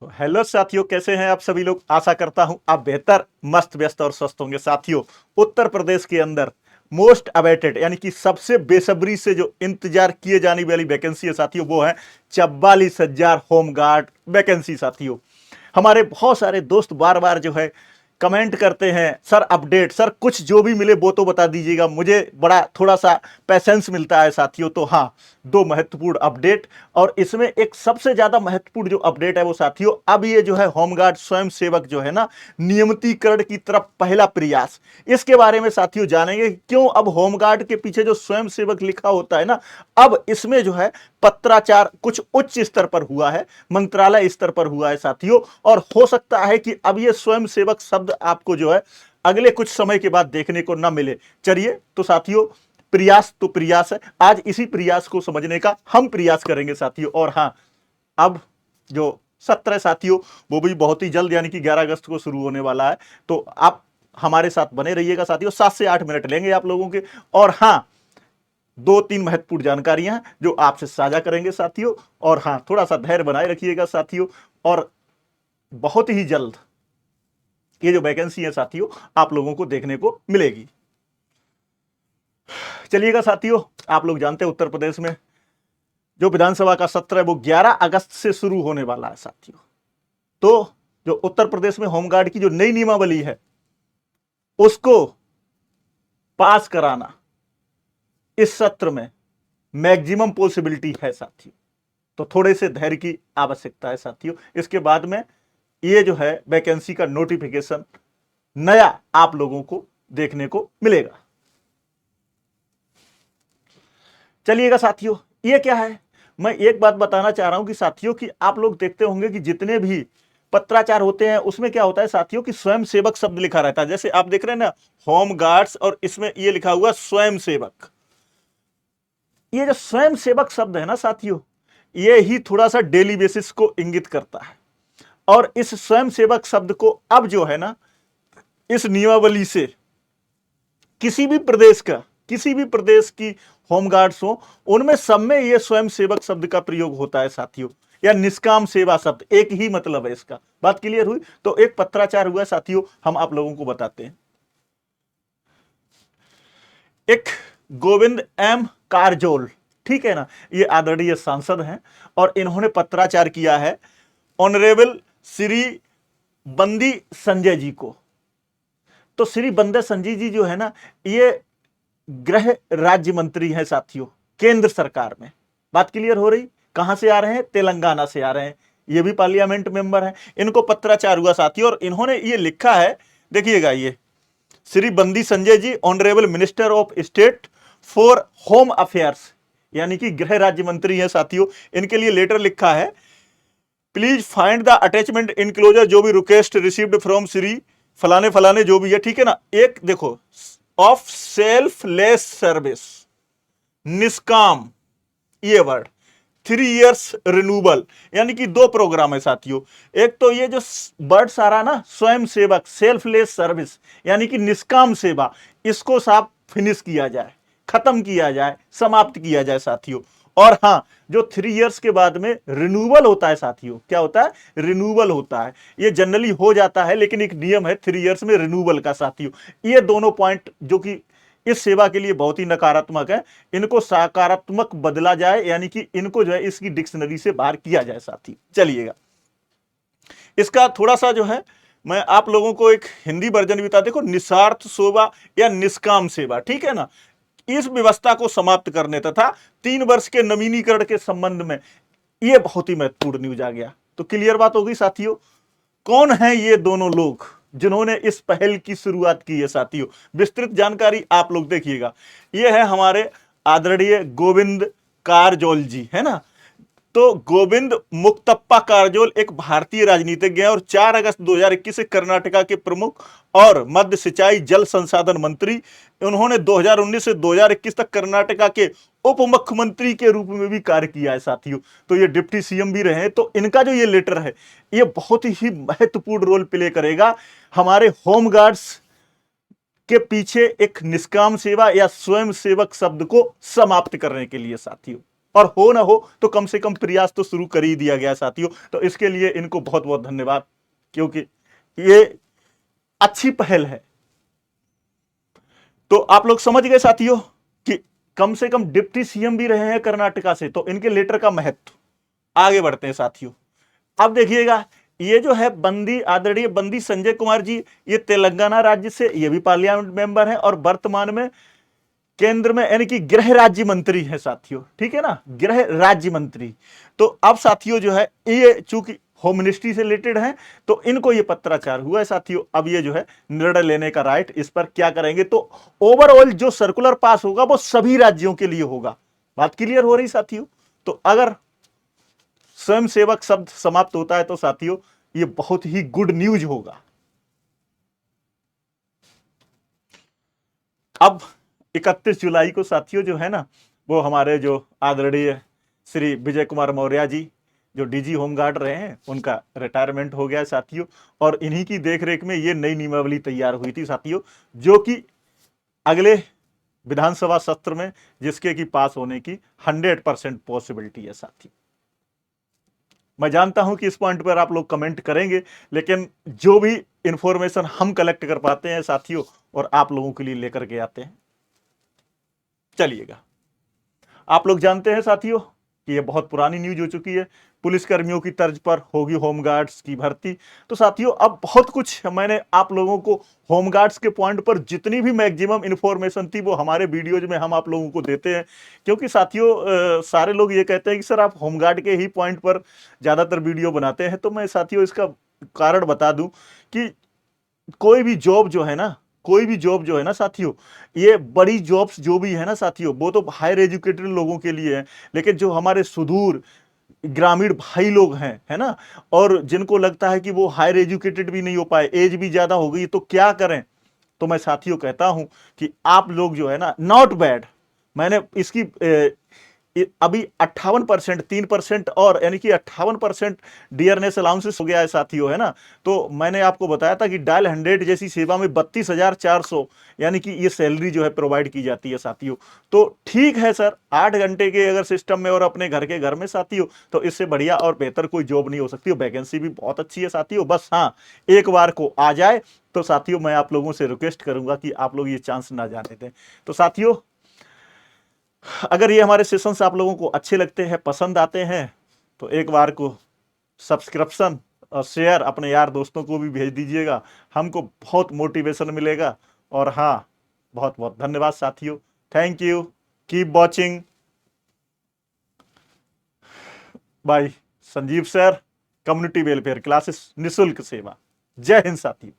तो हेलो साथियों, कैसे हैं आप सभी लोग। आशा करता हूं आप बेहतर, मस्त, व्यस्त और स्वस्थ होंगे। साथियों, उत्तर प्रदेश के अंदर मोस्ट अवेटेड यानी कि सबसे बेसब्री से जो इंतजार किए जाने वाली वैकेंसी है साथियों, वो है 44,000 होमगार्ड वैकेंसी। साथियों, हमारे बहुत सारे दोस्त बार बार जो है कमेंट करते हैं, सर अपडेट, सर कुछ जो भी मिले वो तो बता दीजिएगा। मुझे बड़ा थोड़ा सा पैसेंस मिलता है साथियों। तो हाँ, दो महत्वपूर्ण अपडेट, और इसमें एक सबसे ज्यादा महत्वपूर्ण जो अपडेट है वो साथियों, अब ये जो है होमगार्ड स्वयं सेवक जो है ना, नियमितीकरण की तरफ पहला प्रयास, इसके बारे में साथियों जानेंगे। क्यों अब होमगार्ड के पीछे जो स्वयं सेवक लिखा होता है ना, अब इसमें जो है पत्राचार कुछ उच्च स्तर पर हुआ है, मंत्रालय स्तर पर हुआ है साथियों। और हो सकता है कि अब ये स्वयं सेवक शब्द आपको जो है अगले कुछ समय के बाद देखने को ना मिले। चलिए तो साथियों, प्रयास तो प्रयास है, आज इसी प्रयास को समझने का हम प्रयास करेंगे साथियों। और हां, अब जो सत्र है साथियों, वो भी बहुत ही जल्द यानी कि 11 अगस्त को शुरू होने वाला है। तो आप हमारे साथ बने रहिएगा साथियों, 7 से 8 मिनट लेंगे आप लोगों के। और हां, दो तीन महत्वपूर्ण जानकारियां हैं जो आपसे साझा करेंगे साथियों। और हां, थोड़ा सा धैर्य बनाए रखिएगा साथियों, और बहुत ही जल्द ये जो वैकेंसी है साथियों, आप लोगों को देखने को मिलेगी। चलिएगा साथियों, आप लोग जानते हैं उत्तर प्रदेश में जो विधानसभा का सत्र है वो 11 अगस्त से शुरू होने वाला है साथियों। तो जो उत्तर प्रदेश में होमगार्ड की जो नई नियमावली है उसको पास कराना इस सत्र में मैक्सिमम पॉसिबिलिटी है साथियों। तो थोड़े से धैर्य की आवश्यकता है साथियों। इसके बाद में ये जो है वैकेंसी का नोटिफिकेशन नया आप लोगों को देखने को मिलेगा। चलिएगा साथियों, ये क्या है, मैं एक बात बताना चाह रहा हूं कि साथियों कि आप लोग देखते होंगे कि जितने भी पत्राचार होते हैं उसमें क्या होता है साथियों कि स्वयं सेवक शब्द लिखा रहता है। जैसे आप देख रहे हैं ना, होम गार्ड्स, और इसमें ये लिखा हुआ स्वयं सेवक। ये जो स्वयं सेवक शब्द है ना साथियों, ये ही थोड़ा सा डेली बेसिस को इंगित करता है। और इस स्वयं सेवक शब्द को अब जो है ना, इस नियमावली से किसी भी प्रदेश का, किसी भी प्रदेश की होमगार्ड्स हो, उनमें सब में यह स्वयं सेवक शब्द का प्रयोग होता है साथियों, या निष्काम सेवा शब्द, एक ही मतलब है इसका। बात क्लियर हुई। तो एक पत्राचार हुआ साथियों, हम आप लोगों को बताते हैं। एक गोविंद एम कारजोल, ठीक है ना, ये आदरणीय सांसद हैं, और इन्होंने पत्राचार किया है ऑनरेबल श्री बंदी संजय जी को। तो श्री बंदे संजय जी जो है ना, ये गृह राज्य मंत्री हैं साथियों, केंद्र सरकार में। बात क्लियर हो रही। कहां से आ रहे हैं? तेलंगाना से आ रहे हैं। ये भी पार्लियामेंट मेंबर हैं। इनको पत्राचार हुआ साथियों, और इन्होंने ये लिखा है, देखिएगा, ये Shri Bandi Sanjay ji, honourable minister of state for home affairs, यानी कि गृह राज्य मंत्री हैं साथियों। इनके लिए लेटर लिखा है, please find the attachment enclosure, जो भी रिक्वेस्ट रिसीव्ड फ्रॉम श्री फलाने फलाने जो भी है, ठीक है ना। एक देखो, ऑफ सेल्फलेस सर्विस, निष्काम, ये वर्ड, 3 इयर्स रिन्यूबल, यानी कि दो प्रोग्राम है साथियों। एक तो ये जो वर्ड सारा ना, स्वयं सेवक, सेल्फलेस सर्विस, यानी कि निष्काम सेवा, इसको साफ फिनिश किया जाए, खत्म किया जाए, समाप्त किया जाए साथियों। और हां, जो 3 इयर्स के बाद में रिन्यूबल होता है साथियों, क्या होता है? रिन्यूबल होता है। ये जनरली हो जाता है, लेकिन एक नियम है 3 इयर्स में रिन्यूबल का साथियों। ये दोनों पॉइंट जो कि इस सेवा के लिए बहुत ही नकारात्मक है, इनको सकारात्मक बदला जाए, यानी कि इनको जो है इसकी डिक्शनरी से बाहर किया जाए साथी। चलिएगा, इसका थोड़ा सा जो है मैं आप लोगों को एक हिंदी वर्जन भी बता। देखो, निस्वार्थ सेवा या निष्काम सेवा, ठीक है ना, इस व्यवस्था को समाप्त करने तथा 3 वर्ष के नवीनीकरण के संबंध में यह बहुत ही महत्वपूर्ण न्यूज आ गया। तो क्लियर बात होगी साथियों। कौन है ये दोनों लोग जिन्होंने इस पहल की शुरुआत की है साथियों? विस्तृत जानकारी आप लोग देखिएगा। ये है हमारे आदरणीय गोविंद कारजोल जी, है ना। तो गोविंद मुक्तप्पा कारजोल एक भारतीय राजनीतिज्ञ है, और 4 अगस्त 2021 से कर्नाटका के प्रमुख और मध्य सिंचाई जल संसाधन मंत्री। उन्होंने 2019 से 2021 तक कर्नाटका के उप मुख्यमंत्री के रूप में भी कार्य किया है साथियों। तो ये डिप्टी सीएम भी रहे हैं। तो इनका जो ये लेटर है, ये बहुत ही महत्वपूर्ण रोल प्ले करेगा हमारे होमगार्ड्स के पीछे एक निष्काम सेवा या स्वयं सेवक शब्द को समाप्त करने के लिए साथियों। और हो ना हो तो कम से कम प्रयास तो शुरू कर ही दिया गया साथियों। तो इसके लिए इनको बहुत बहुत धन्यवाद, क्योंकि ये अच्छी पहल है। तो आप लोग समझ गए साथियों कि कम से कम डिप्टी सीएम भी रहे हैं कर्नाटका से, तो इनके लेटर का महत्व। आगे बढ़ते हैं साथियों। अब देखिएगा, ये जो है बंदी, आदरणीय बंदी संजय कुमार जी, ये तेलंगाना राज्य से, ये भी पार्लियामेंट मेंबर है और वर्तमान में केंद्र में यानी कि गृह राज्य मंत्री है साथियों, ठीक है ना, गृह राज्य मंत्री। तो अब साथियों जो है ये चूंकि होम मिनिस्ट्री से रिलेटेड है, तो इनको ये पत्राचार हुआ है साथियों। अब ये जो है निर्णय लेने का राइट, इस पर क्या करेंगे। तो ओवरऑल जो सर्कुलर पास होगा वो सभी राज्यों के लिए होगा। बात क्लियर हो रही साथियों। तो अगर स्वयं सेवक शब्द समाप्त होता है तो साथियों ये बहुत ही गुड न्यूज होगा। अब 31 जुलाई को साथियों जो है ना, वो हमारे जो आदरणीय श्री विजय कुमार मौर्य जी, जो डीजी होमगार्ड रहे हैं, उनका रिटायरमेंट हो गया है साथियों। और इन्हीं की देखरेख में ये नई नियमावली तैयार हुई थी साथियों, जो कि अगले विधानसभा सत्र में जिसके की पास होने की 100% पॉसिबिलिटी है साथी। मैं जानता हूं कि इस पॉइंट पर आप लोग कमेंट करेंगे, लेकिन जो भी इंफॉर्मेशन हम कलेक्ट कर पाते हैं साथियों और आप लोगों के लिए लेकर के आते हैं। चलिएगा, आप लोग जानते हैं साथियों कि ये बहुत पुरानी न्यूज हो चुकी है, पुलिसकर्मियों की तर्ज पर होगी होमगार्ड्स की भर्ती। तो साथियों अब बहुत कुछ मैंने आप लोगों को होमगार्ड्स के पॉइंट पर जितनी भी मैक्सिमम इंफॉर्मेशन थी वो हमारे वीडियोज में हम आप लोगों को देते हैं। क्योंकि साथियों सारे लोग ये कहते हैं कि सर आप होमगार्ड के ही पॉइंट पर ज्यादातर वीडियो बनाते हैं। तो मैं साथियों इसका कारण बता दूं कि कोई भी जॉब जो है ना, कोई भी जॉब जो है ना साथियों, ये बड़ी जॉब्स जो भी है ना साथियों, वो तो हायर एजुकेटेड लोगों के लिए है। लेकिन जो हमारे सुदूर ग्रामीण भाई लोग हैं, है ना, और जिनको लगता है कि वो हायर एजुकेटेड भी नहीं हो पाए, एज भी ज्यादा हो गई, तो क्या करें। तो मैं साथियों कहता हूं कि आप लोग जो है ना, नॉट बैड। मैंने इसकी अभी 58%, 3% और यानी कि 58% डियरनेस अलाउंसेस हो गया है साथियों, है ना। तो मैंने आपको बताया था कि डायल 100 जैसी सेवा में 32,400 यानी कि ये सैलरी जो है प्रोवाइड की जाती है साथियों। तो ठीक है सर, 8 घंटे के अगर सिस्टम में और अपने घर के घर में साथियों, तो इससे बढ़िया और बेहतर कोई जॉब नहीं हो सकती। वैकेंसी भी बहुत अच्छी है साथियों, बस हाँ एक बार को आ जाए। तो साथियों मैं आप लोगों से रिक्वेस्ट करूंगा कि आप लोग ये चांस ना जाने दें। तो साथियों अगर ये हमारे सेशंस आप लोगों को अच्छे लगते हैं, पसंद आते हैं, तो एक बार को सब्सक्रिप्शन और शेयर अपने यार दोस्तों को भी भेज दीजिएगा, हमको बहुत मोटिवेशन मिलेगा। और हाँ, बहुत बहुत धन्यवाद साथियों, thank you, keep watching, bye. Sanjeev sir, community welfare classes निःशुल्क सेवा। जय हिंद साथियों।